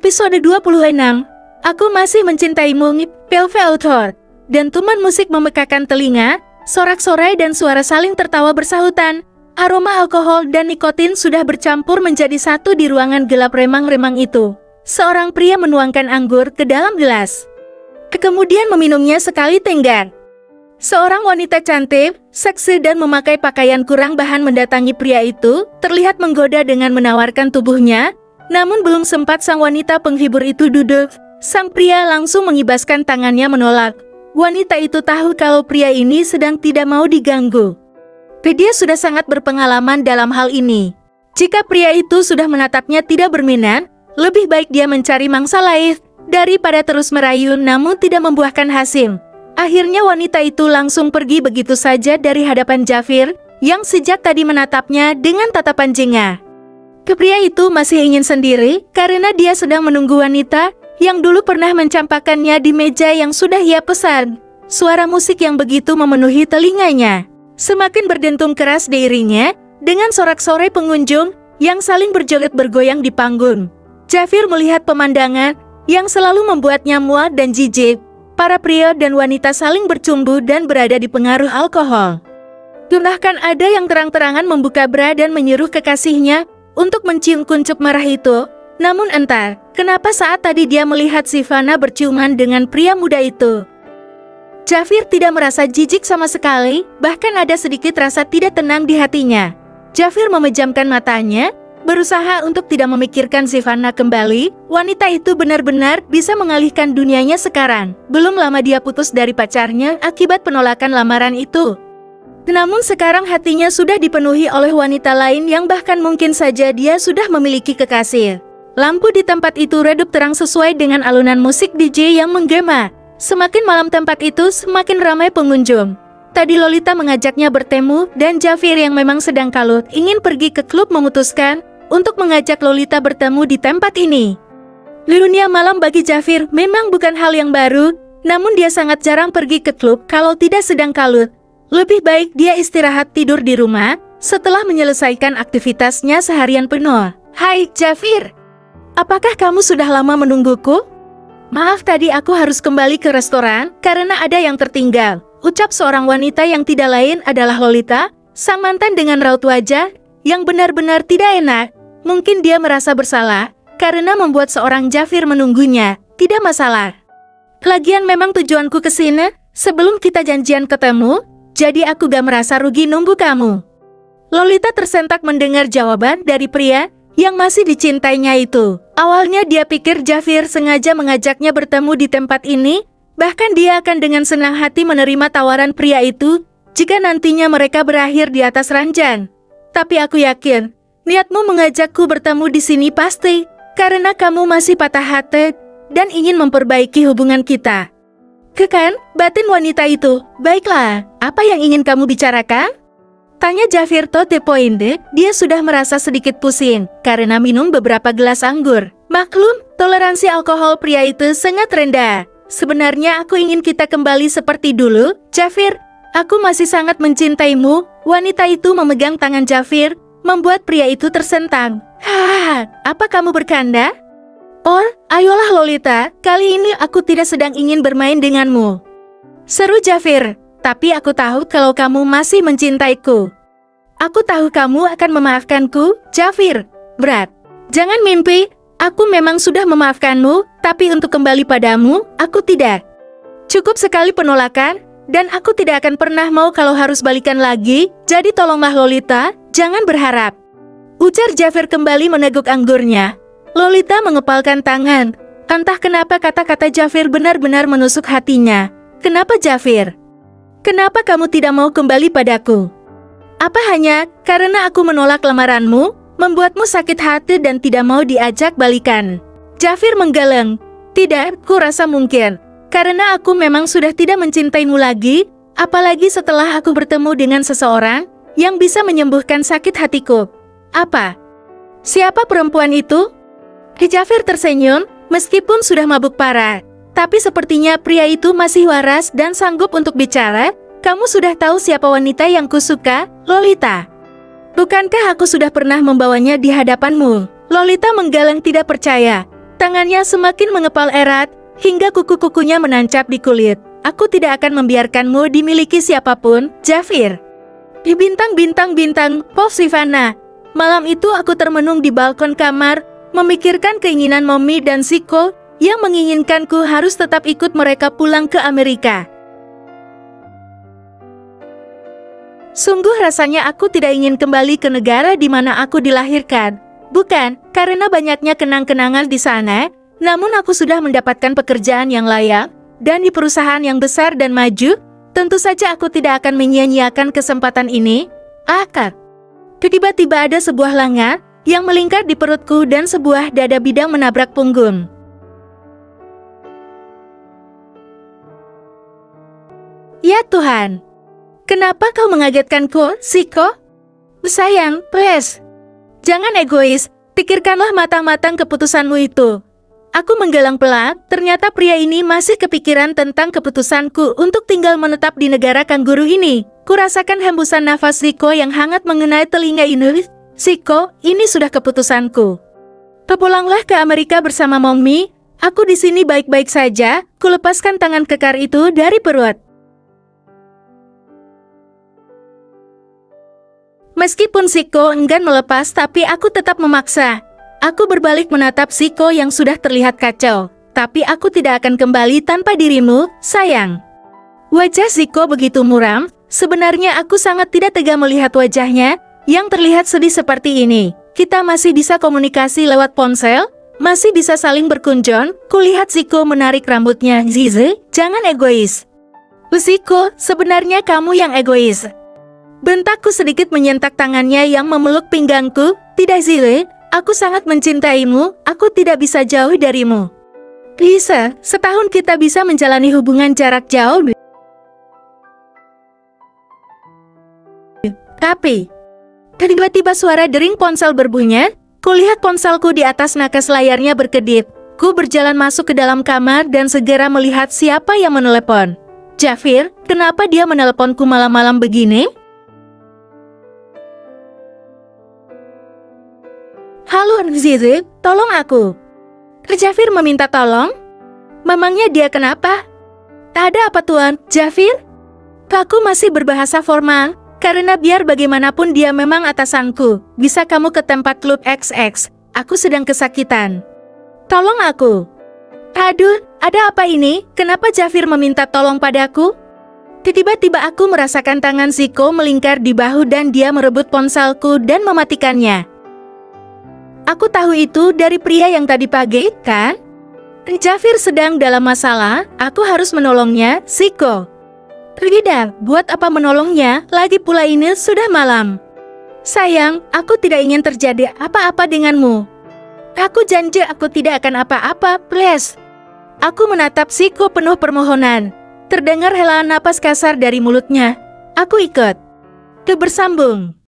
Episode 26. Aku masih mencintaimu, POV Author. Dan tuman musik memekakan telinga, sorak-sorai dan suara saling tertawa bersahutan. Aroma alkohol dan nikotin sudah bercampur menjadi satu di ruangan gelap remang-remang itu. Seorang pria menuangkan anggur ke dalam gelas. Kemudian meminumnya sekali tenggang. Seorang wanita cantik, seksi dan memakai pakaian kurang bahan mendatangi pria itu, terlihat menggoda dengan menawarkan tubuhnya. Namun belum sempat sang wanita penghibur itu duduk, sang pria langsung mengibaskan tangannya menolak. Wanita itu tahu kalau pria ini sedang tidak mau diganggu. Dia sudah sangat berpengalaman dalam hal ini. Jika pria itu sudah menatapnya tidak berminat, lebih baik dia mencari mangsa lain, daripada terus merayu namun tidak membuahkan hasil. Akhirnya wanita itu langsung pergi begitu saja dari hadapan Jafir, yang sejak tadi menatapnya dengan tatapan jengah. Pria itu masih ingin sendiri karena dia sedang menunggu wanita yang dulu pernah mencampakkannya di meja yang sudah ia pesan. Suara musik yang begitu memenuhi telinganya. Semakin berdentum keras diiringnya dengan sorak-sorai pengunjung yang saling berjoget bergoyang di panggung. Jafir melihat pemandangan yang selalu membuatnya muak dan jijik. Para pria dan wanita saling bercumbu dan berada di pengaruh alkohol. Bahkan ada yang terang-terangan membuka bra dan menyuruh kekasihnya untuk mencium kuncup merah itu. Namun entah kenapa saat tadi dia melihat Sivana berciuman dengan pria muda itu, Jafir tidak merasa jijik sama sekali, bahkan ada sedikit rasa tidak tenang di hatinya. Jafir memejamkan matanya, berusaha untuk tidak memikirkan Sivana kembali. Wanita itu benar-benar bisa mengalihkan dunianya sekarang. Belum lama dia putus dari pacarnya akibat penolakan lamaran itu. Namun sekarang hatinya sudah dipenuhi oleh wanita lain yang bahkan mungkin saja dia sudah memiliki kekasih. Lampu di tempat itu redup terang sesuai dengan alunan musik DJ yang menggema. Semakin malam tempat itu semakin ramai pengunjung. Tadi Lolita mengajaknya bertemu dan Jafir yang memang sedang kalut ingin pergi ke klub memutuskan untuk mengajak Lolita bertemu di tempat ini. Dunia malam bagi Jafir memang bukan hal yang baru, namun dia sangat jarang pergi ke klub kalau tidak sedang kalut. Lebih baik dia istirahat tidur di rumah setelah menyelesaikan aktivitasnya seharian penuh. Hai Jafir, apakah kamu sudah lama menungguku? Maaf tadi aku harus kembali ke restoran karena ada yang tertinggal, ucap seorang wanita yang tidak lain adalah Lolita, sang mantan dengan raut wajah yang benar-benar tidak enak. Mungkin dia merasa bersalah karena membuat seorang Jafir menunggunya. Tidak masalah. Lagian memang tujuanku ke sini sebelum kita janjian ketemu. Jadi aku gak merasa rugi nunggu kamu. Lolita tersentak mendengar jawaban dari pria yang masih dicintainya itu. Awalnya dia pikir Jafir sengaja mengajaknya bertemu di tempat ini. Bahkan dia akan dengan senang hati menerima tawaran pria itu jika nantinya mereka berakhir di atas ranjang. Tapi aku yakin, niatmu mengajakku bertemu di sini pasti karena kamu masih patah hati dan ingin memperbaiki hubungan kita. Kekan, batin wanita itu. Baiklah, apa yang ingin kamu bicarakan? Tanya Jafir to the point. Dia sudah merasa sedikit pusing karena minum beberapa gelas anggur. Maklum, toleransi alkohol pria itu sangat rendah. Sebenarnya aku ingin kita kembali seperti dulu, Jafir. Aku masih sangat mencintaimu. Wanita itu memegang tangan Jafir, membuat pria itu tersentak. Hahaha, apa kamu bercanda? Oh, ayolah Lolita, kali ini aku tidak sedang ingin bermain denganmu. Seru Jafir, tapi aku tahu kalau kamu masih mencintaiku. Aku tahu kamu akan memaafkanku, Jafir. Berat. Jangan mimpi, aku memang sudah memaafkanmu, tapi untuk kembali padamu, aku tidak. Cukup sekali penolakan, dan aku tidak akan pernah mau kalau harus balikan lagi, jadi tolonglah Lolita, jangan berharap. Ujar Jafir kembali meneguk anggurnya. Lolita mengepalkan tangan. Entah kenapa kata-kata Jafir benar-benar menusuk hatinya. Kenapa Jafir? Kenapa kamu tidak mau kembali padaku? Apa hanya karena aku menolak lamaranmu, membuatmu sakit hati dan tidak mau diajak balikan? Jafir menggeleng. Tidak, ku rasa mungkin. Karena aku memang sudah tidak mencintaimu lagi, apalagi setelah aku bertemu dengan seseorang yang bisa menyembuhkan sakit hatiku. Apa? Siapa perempuan itu? Jafir tersenyum, meskipun sudah mabuk parah. Tapi sepertinya pria itu masih waras dan sanggup untuk bicara. Kamu sudah tahu siapa wanita yang kusuka, Lolita? Bukankah aku sudah pernah membawanya di hadapanmu? Lolita menggeleng tidak percaya. Tangannya semakin mengepal erat, hingga kuku-kukunya menancap di kulit. Aku tidak akan membiarkanmu dimiliki siapapun, Jafir. Di bintang-bintang, Paul Sivana. Malam itu aku termenung di balkon kamar, memikirkan keinginan Mommy dan Zico yang menginginkanku harus tetap ikut mereka pulang ke Amerika. Sungguh rasanya aku tidak ingin kembali ke negara di mana aku dilahirkan. Bukan, karena banyaknya kenang-kenangan di sana, namun aku sudah mendapatkan pekerjaan yang layak, dan di perusahaan yang besar dan maju, tentu saja aku tidak akan menyia-nyiakan kesempatan ini. Akar. Tiba-tiba ada sebuah lengan yang melingkar di perutku dan sebuah dada bidang menabrak punggung. Ya Tuhan, kenapa kau mengagetkanku, Zico? Sayang, please. Jangan egois, pikirkanlah matang-matang keputusanmu itu. Aku menggelang pelan, ternyata pria ini masih kepikiran tentang keputusanku untuk tinggal menetap di negara kanguru ini. Kurasakan hembusan nafas Zico yang hangat mengenai telinga ini. Zico, ini sudah keputusanku. Pulanglah ke Amerika bersama Mommy. Aku di sini baik-baik saja. Kulepaskan tangan kekar itu dari perut. Meskipun Zico enggan melepas, tapi aku tetap memaksa. Aku berbalik menatap Zico yang sudah terlihat kacau. Tapi aku tidak akan kembali tanpa dirimu, sayang. Wajah Zico begitu muram, sebenarnya aku sangat tidak tega melihat wajahnya, yang terlihat sedih seperti ini. Kita masih bisa komunikasi lewat ponsel, masih bisa saling berkunjung. Kulihat Zico menarik rambutnya. Zizi, jangan egois. Zico, sebenarnya kamu yang egois. Bentakku sedikit menyentak tangannya yang memeluk pinggangku. Tidak Zile, aku sangat mencintaimu, aku tidak bisa jauh darimu. Bisa, setahun kita bisa menjalani hubungan jarak jauh. Tapi, tiba-tiba suara dering ponsel berbunyi, kulihat ponselku di atas nakas layarnya berkedip. Ku berjalan masuk ke dalam kamar dan segera melihat siapa yang menelepon. Jafir, kenapa dia meneleponku malam-malam begini? Halo Zizi, tolong aku. Jafir meminta tolong? Memangnya dia kenapa? Tak ada apa tuan, Jafir? Aku masih berbahasa formal, karena biar bagaimanapun dia memang atasanku. Bisa kamu ke tempat klub XX, aku sedang kesakitan. Tolong aku. Aduh, ada apa ini? Kenapa Jafir meminta tolong padaku? Tiba-tiba aku merasakan tangan Zico melingkar di bahu dan dia merebut ponselku dan mematikannya. Aku tahu itu dari pria yang tadi pagi, kan? Jafir sedang dalam masalah, aku harus menolongnya, Zico. Tidak, buat apa menolongnya, lagi pula ini sudah malam. Sayang, aku tidak ingin terjadi apa-apa denganmu. Aku janji aku tidak akan apa-apa, please. Aku menatap Zico penuh permohonan. Terdengar helaan napas kasar dari mulutnya. Aku ikut. Bersambung.